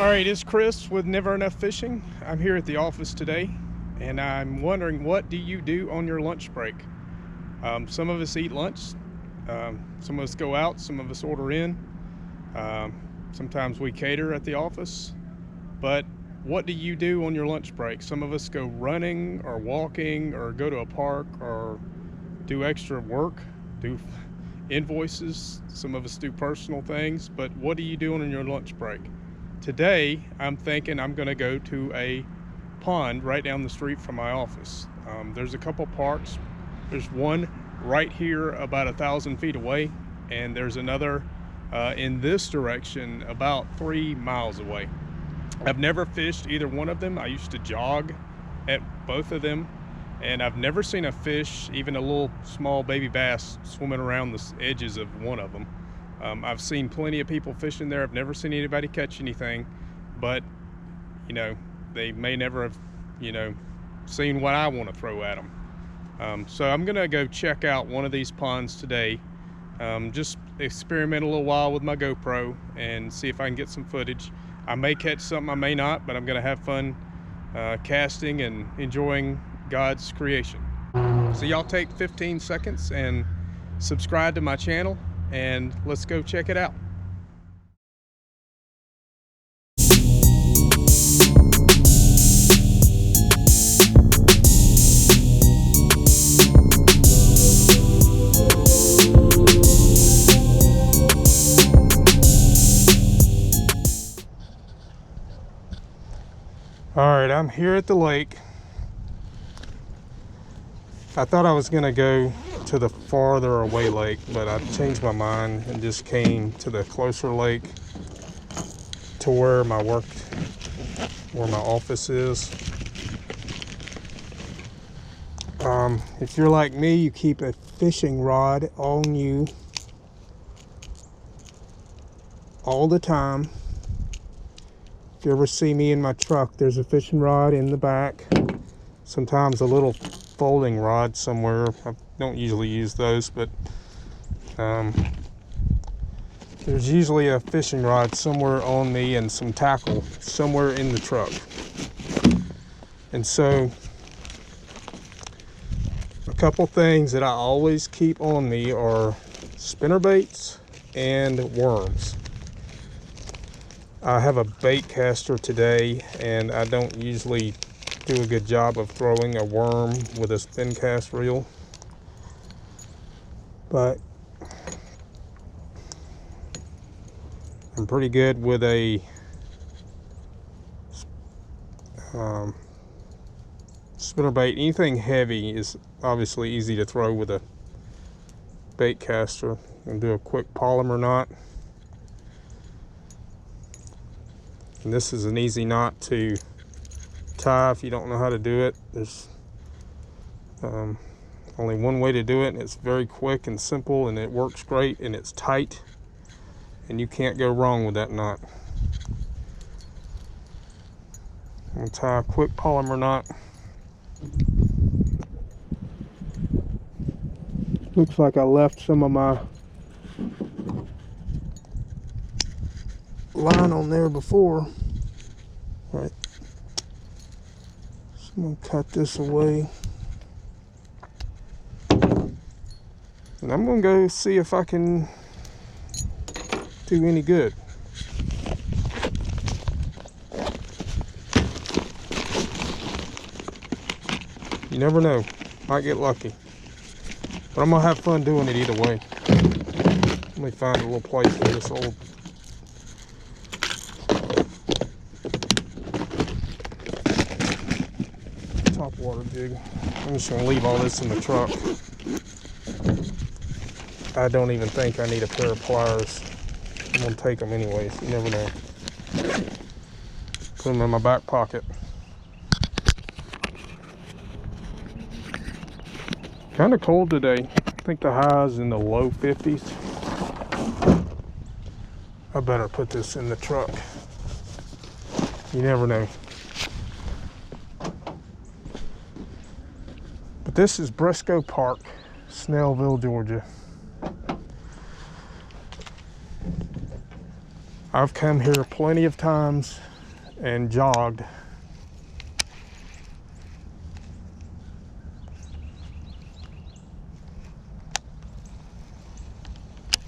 Alright, it's Chris with Never Enough Fishing. I'm here at the office today, and I'm wondering, what do you do on your lunch break? Some of us eat lunch, some of us go out, some of us order in, sometimes we cater at the office. But what do you do on your lunch break? Some of us go running or walking or go to a park or do extra work, do invoices. Some of us do personal things, but what do you do on your lunch break? Today, I'm thinking I'm gonna go to a pond right down the street from my office. There's a couple parks. There's one right here about 1,000 feet away, and there's another in this direction about 3 miles away. I've never fished either one of them. I used to jog at both of them, and I've never seen a fish, even a little small baby bass, swimming around the edges of one of them. I've seen plenty of people fishing there. I've never seen anybody catch anything, but you know, they may never have, seen what I want to throw at them. So I'm gonna go check out one of these ponds today. Just experiment a little while with my GoPro and see if I can get some footage. I may catch something, I may not, but I'm gonna have fun casting and enjoying God's creation. So y'all take 15 seconds and subscribe to my channel, and let's go check it out. All right, I'm here at the lake. I thought I was gonna go to the farther away lake, but I changed my mind and just came to the closer lake to where my office is. If you're like me, you keep a fishing rod on you all the time. If you ever see me in my truck, there's a fishing rod in the back. Sometimes a little folding rod somewhere. I don't usually use those, but there's usually a fishing rod somewhere on me and some tackle somewhere in the truck. And so a couple things that I always keep on me are spinner baits and worms. I have a bait caster today, and I don't usually do a good job of throwing a worm with a spin cast reel, but I'm pretty good with a spinner bait. Anything heavy is obviously easy to throw with a bait caster. And do a quick polymer knot, and this is an easy knot to tie if you don't know how to do it. There's only one way to do it, and it's very quick and simple, and it works great, and it's tight, and you can't go wrong with that knot. I'm going to tie a quick polymer knot. Looks like I left some of my line on there before. All right. I'm going to cut this away, and I'm going to go see if I can do any good. You never know, might get lucky, but I'm going to have fun doing it either way. Let me find a little place for this old top water jig. I'm just going to leave all this in the truck. I don't even think I need a pair of pliers. I'm going to take them anyways. You never know. Put them in my back pocket. Kind of cold today. I think the high is in the low 50s. I better put this in the truck. You never know. But this is Briscoe Park, Snellville, Georgia. I've come here plenty of times and jogged.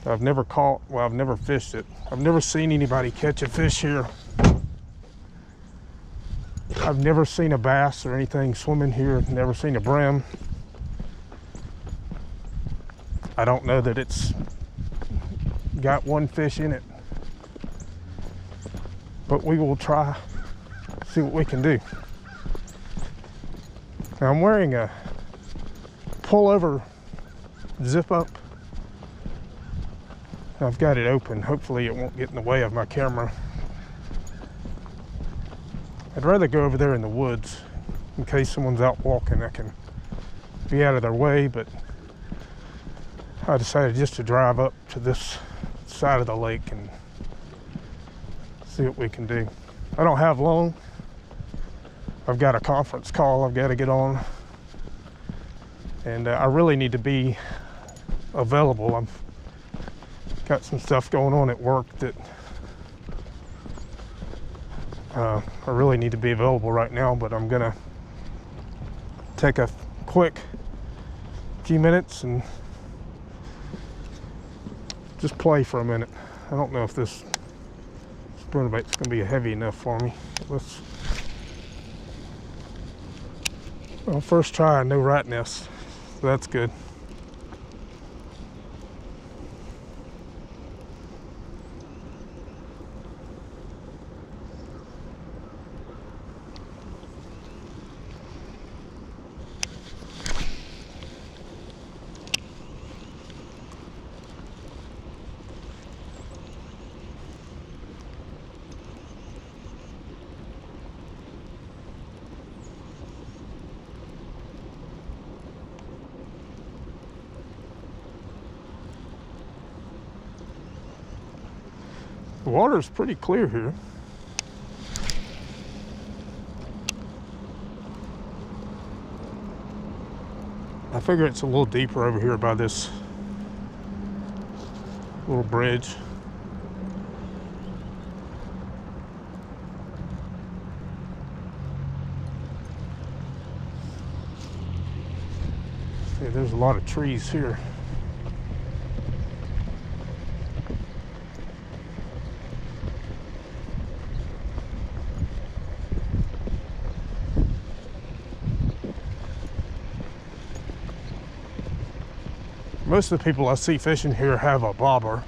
I've never caught, well, I've never fished it. I've never seen anybody catch a fish here. I've never seen a bass or anything swimming here. Never seen a brim. I don't know that it's got one fish in it, but we will try, see what we can do. Now I'm wearing a pullover zip up. I've got it open. Hopefully it won't get in the way of my camera. I'd rather go over there in the woods in case someone's out walking. I can be out of their way, but I decided just to drive up to this side of the lake and see what we can do. I don't have long. I've got a conference call I've got to get on, and I really need to be available. I've got some stuff going on at work that I really need to be available right now, but I'm gonna take a quick few minutes and just play for a minute. I don't know if this spinnerbait's gonna be heavy enough for me. Well, first try, no rat nest, so that's good. The water's pretty clear here. I figure it's a little deeper over here by this little bridge. See, there's a lot of trees here. Most of the people I see fishing here have a bobber.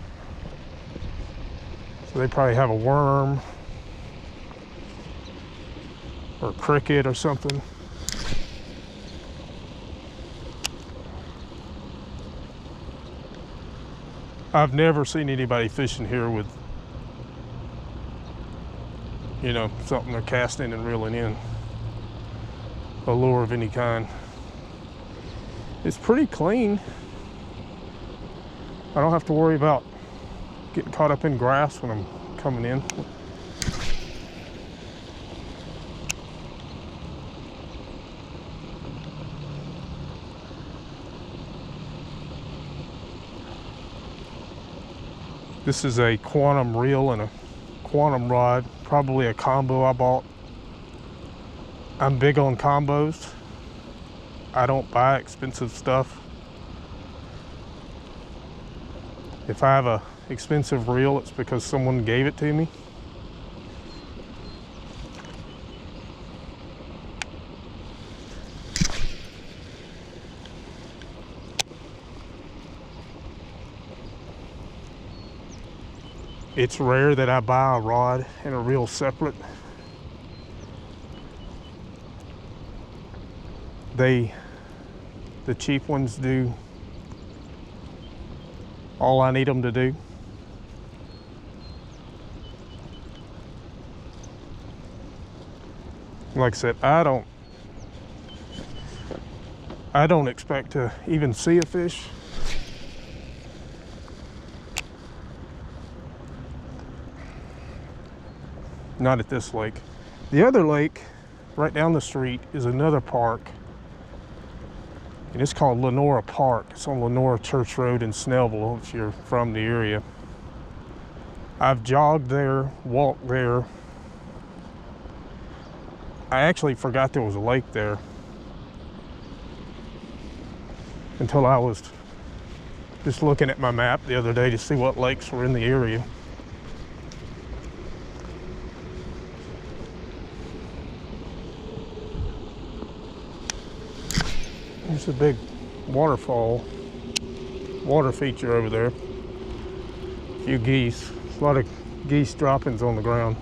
So they probably have a worm or a cricket or something. I've never seen anybody fishing here with, you know, something they're casting and reeling in, a lure of any kind. It's pretty clean. I don't have to worry about getting caught up in grass when I'm coming in. This is a quantum reel and a quantum rod, probably a combo I bought. I'm big on combos. I don't buy expensive stuff. If I have a expensive reel, it's because someone gave it to me. It's rare that I buy a rod and a reel separate. The cheap ones do all I need them to do. Like I said, I don't expect to even see a fish. Not at this lake. The other lake right down the street is another park, and it's called Lenora Park. It's on Lenora Church Road in Snellville, if you're from the area. I've jogged there, walked there, I actually forgot there was a lake there until I was just looking at my map the other day to see what lakes were in the area. There's a big waterfall, water feature over there. A few geese, a lot of geese droppings on the ground.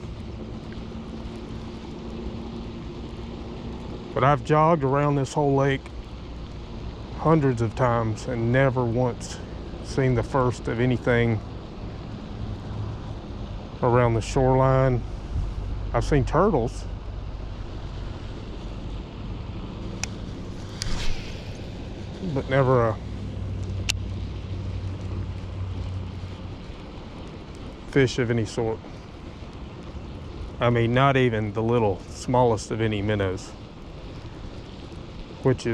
But I've jogged around this whole lake hundreds of times and never once seen the first of anything around the shoreline. I've seen turtles. But never a fish of any sort. I mean, not even the little smallest of any minnows, which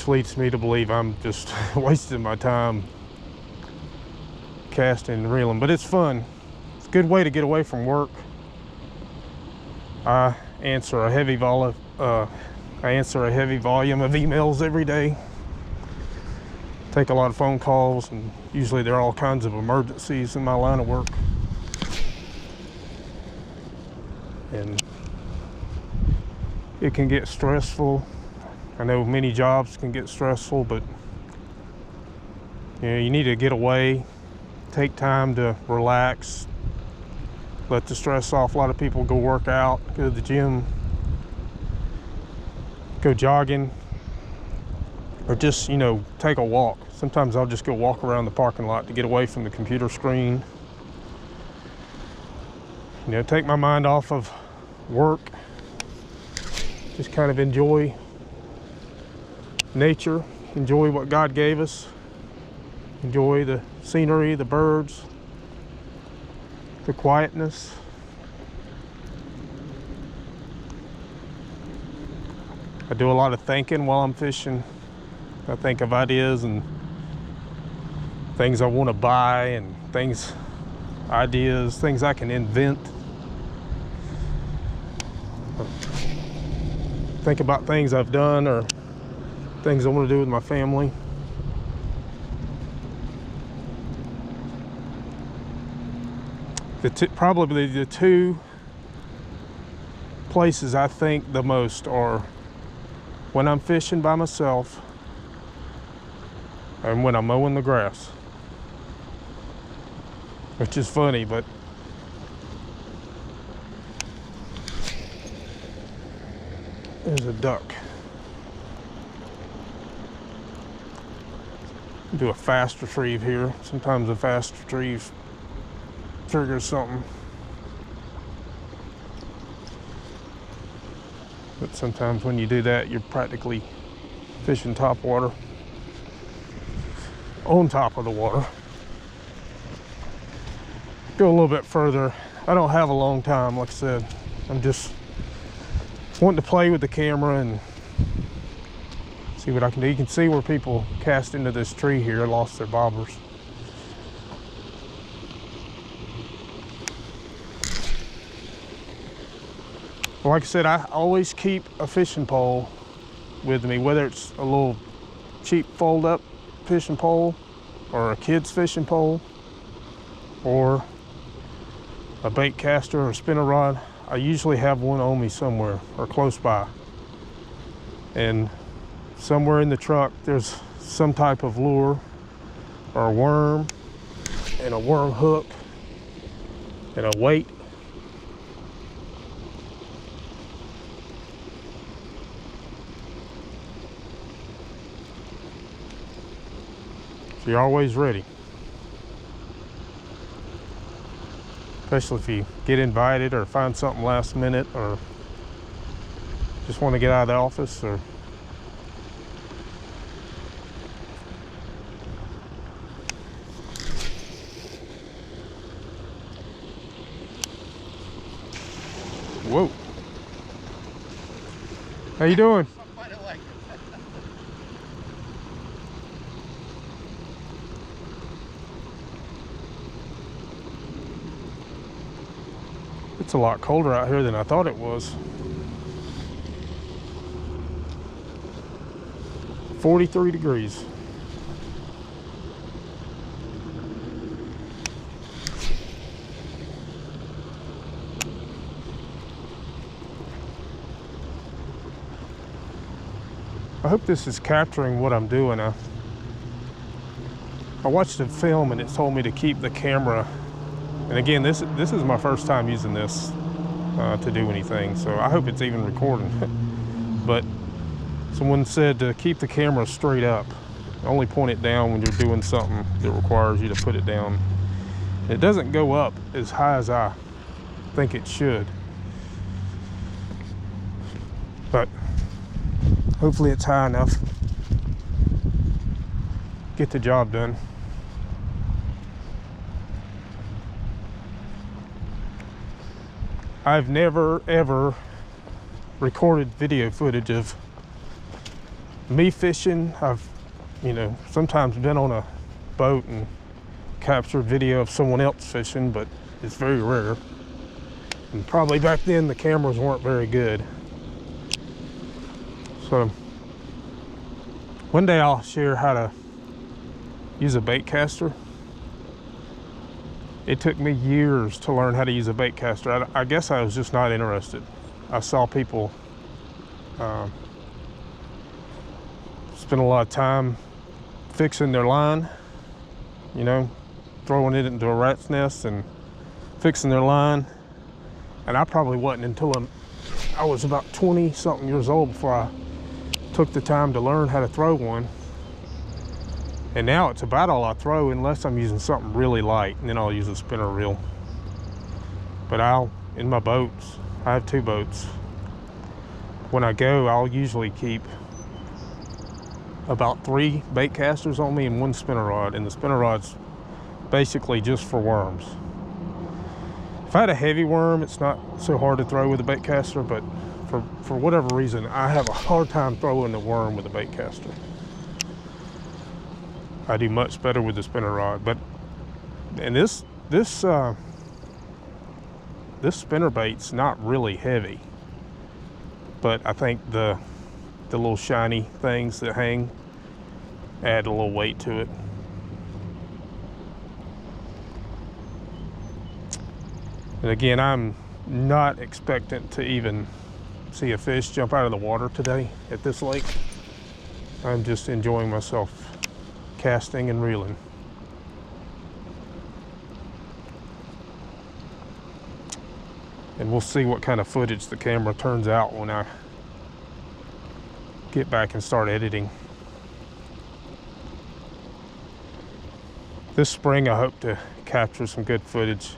leads me to believe I'm just wasting my time casting and reeling. But it's fun. It's a good way to get away from work. I answer a heavy volume of emails every day. Take a lot of phone calls, and usually there are all kinds of emergencies in my line of work. And it can get stressful. I know many jobs can get stressful, but you know, you need to get away, take time to relax, let the stress off. A lot of people go work out, go to the gym, go jogging, or just, you know, take a walk. Sometimes I'll just go walk around the parking lot to get away from the computer screen. You know, take my mind off of work, just kind of enjoy nature, enjoy what God gave us, enjoy the scenery, the birds, the quietness. I do a lot of thinking while I'm fishing. I think of ideas and things I want to buy, and ideas, things I can invent. Think about things I've done or things I want to do with my family. Probably the two places I think the most are when I'm fishing by myself and when I'm mowing the grass. Which is funny, but there's a duck. Do a fast retrieve here. Sometimes a fast retrieve triggers something. But sometimes when you do that, you're practically fishing top water, on top of the water. Go a little bit further. I don't have a long time, like I said. I'm just wanting to play with the camera and see what I can do. You can see where people cast into this tree here, lost their bobbers. Like I said, I always keep a fishing pole with me, whether it's a little cheap fold-up fishing pole or a kid's fishing pole or a bait caster or a spinner rod. I usually have one on me somewhere or close by. And somewhere in the truck, there's some type of lure or a worm and a worm hook and a weight. So you're always ready. Especially if you get invited or find something last minute or just want to get out of the office or whoa. How you doing? It's a lot colder out here than I thought it was. 43 degrees. I hope this is capturing what I'm doing. I watched a film and it told me to keep the camera. And again, this is my first time using this to do anything, so I hope it's even recording. But someone said to keep the camera straight up. Only point it down when you're doing something that requires you to put it down. It doesn't go up as high as I think it should, but hopefully it's high enough. Get the job done. I've never ever recorded video footage of me fishing. I've, sometimes been on a boat and captured video of someone else fishing, but it's very rare. And probably back then the cameras weren't very good. So one day I'll share how to use a bait caster. It took me years to learn how to use a bait caster. I guess I was just not interested. I saw people spend a lot of time fixing their line, throwing it into a rat's nest and fixing their line. And I probably wasn't until I was about 20 something years old before I took the time to learn how to throw one. And now it's about all I throw, unless I'm using something really light, and then I'll use a spinner reel. But in my boats, I have 2 boats. When I go, I'll usually keep about 3 bait casters on me and 1 spinner rod, and the spinner rod's basically just for worms. If I had a heavy worm, it's not so hard to throw with a bait caster, but for whatever reason, I have a hard time throwing the worm with a bait caster. I do much better with the spinner rod. And this spinner bait's not really heavy, but I think the little shiny things that hang add a little weight to it. And again, I'm not expectant to even see a fish jump out of the water today at this lake. I'm just enjoying myself casting and reeling. And we'll see what kind of footage the camera turns out when I get back and start editing. This spring I hope to capture some good footage.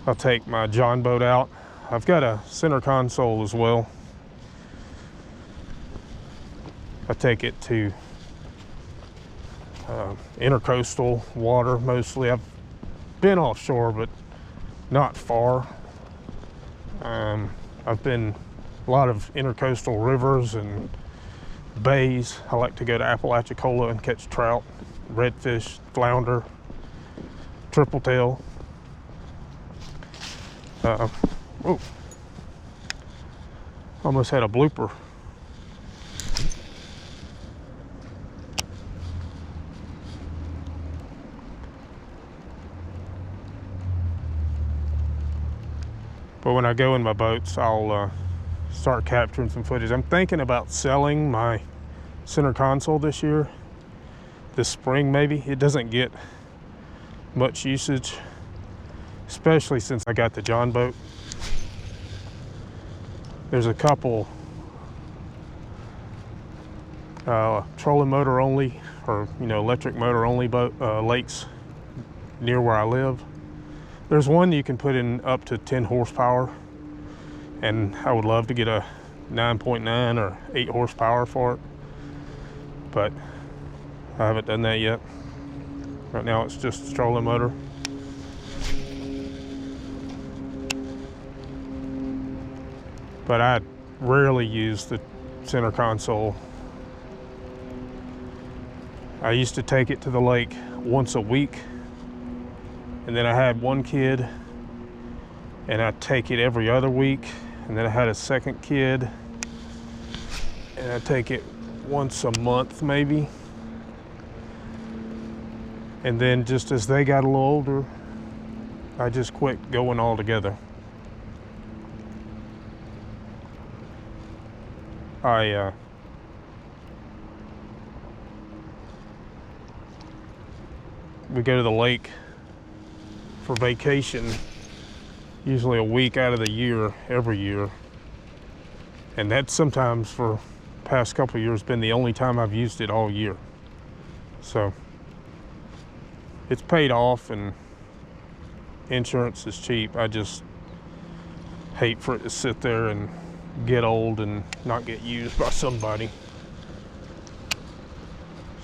I'll take my John boat out. I've got a center console as well. I take it to intercoastal water mostly. I've been offshore, but not far. I've been a lot of intercoastal rivers and bays. I like to go to Apalachicola and catch trout, redfish, flounder, triple tail. Oh, almost had a blooper. But when I go in my boats, I'll start capturing some footage. I'm thinking about selling my center console this year, this spring maybe. It doesn't get much usage, especially since I got the John boat. There's a couple trolling motor only, or electric motor only boat lakes near where I live. There's one you can put in up to 10 horsepower, and I would love to get a 9.9 or 8 horsepower for it, but I haven't done that yet. Right now it's just a trolling motor. But I rarely use the center console. I used to take it to the lake once a week, and then I had one kid and I take it every other week. And then I had a second kid, and I take it once a month maybe. And then just as they got a little older, I just quit going altogether. We go to the lake for vacation, usually a week out of the year, every year. And that's sometimes, for the past couple of years, been the only time I've used it all year. So it's paid off, and insurance is cheap. I just hate for it to sit there and get old and not get used by somebody.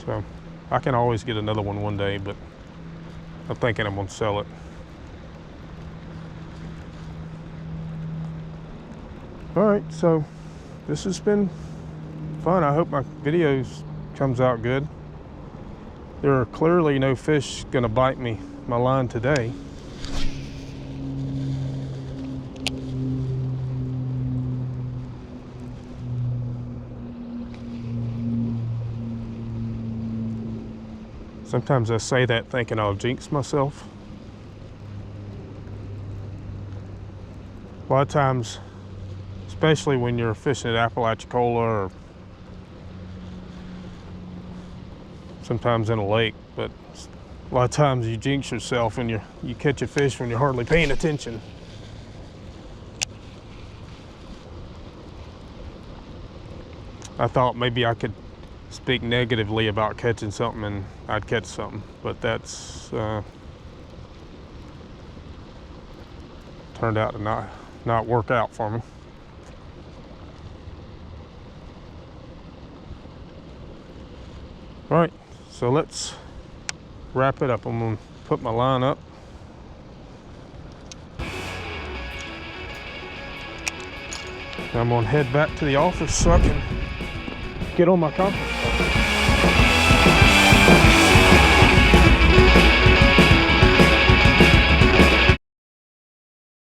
So I can always get another one day, but I'm thinking I'm gonna sell it. All right, so this has been fun. I hope my videos comes out good. There are clearly no fish gonna bite my line today. Sometimes I say that thinking I'll jinx myself. A lot of times, especially when you're fishing at Apalachicola or sometimes in a lake, but a lot of times you jinx yourself when you catch a fish when you're hardly paying attention. I thought maybe I could speak negatively about catching something and I'd catch something, but that's turned out to not work out for me. All right, so let's wrap it up. I'm gonna put my line up. I'm gonna head back to the office so I can get on my conference call.